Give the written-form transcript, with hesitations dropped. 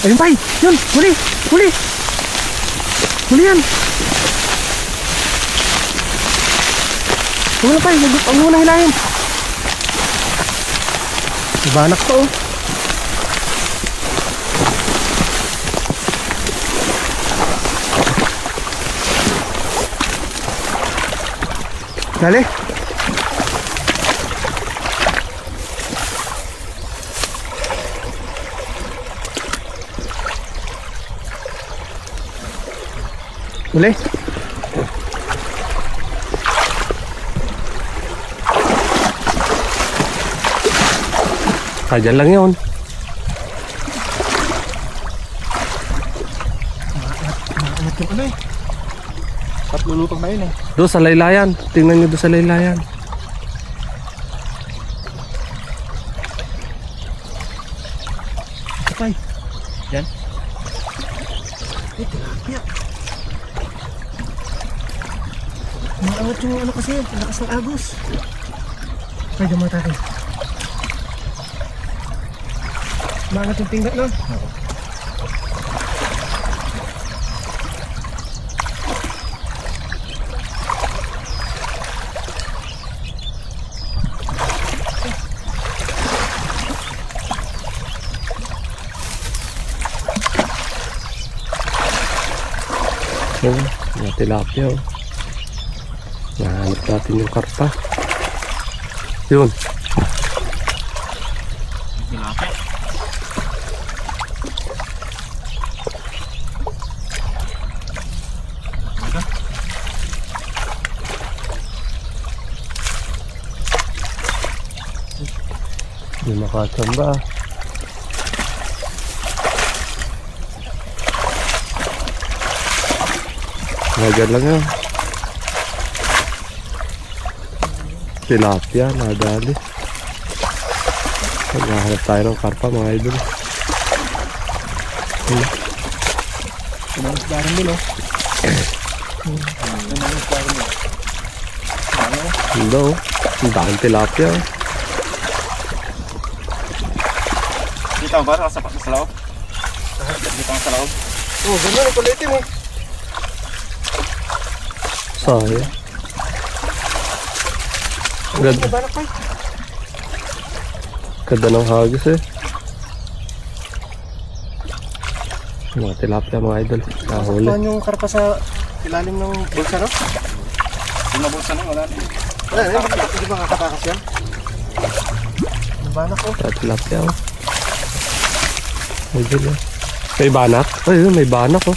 Ayun, bay! Yun! Huli! Huli! Huli yan! Huwag na, bay! Huwag mo na hilahin! Ibanak to, oh! Dali! Uli. Dyan lang yun. Maangat yung ano eh. At lulutog na yun eh. Doon sa laylayan. Tingnan nyo doon sa laylayan. Kapay. Yan. Eh, tilapia. Maangat yung ano kasi. Lakas ng agos. Kaya dyan mga tayo. Maangat yung tingnan, no? Mga tilapia, oh. Nahanap natin yung karpa. Yun. Tilapia. Hindi makachamba. Nagyan lang yan. Tilapia, nadali. Naghahanap tayo ng karpa, mga idol. Pinangisdaran din, oh. Pinangisdaran din. Hindi, oh. Ang dahil tilapia, oh. Kita mo ba sa loob? Kita mo sa loob? Oo, ganyan. Kulitin mo. Sayang. Ganda ng hagis eh. Mga tilapia, mga idol. Nahuli. Saan yung karpa sa ilalim ng bulsa, no? Yung na bulsa, no? Wala na. Wala na. Hindi ba kakatakas yan? Nabanak ko. Tilapia, oh. May banak? Ay, may banak, oh.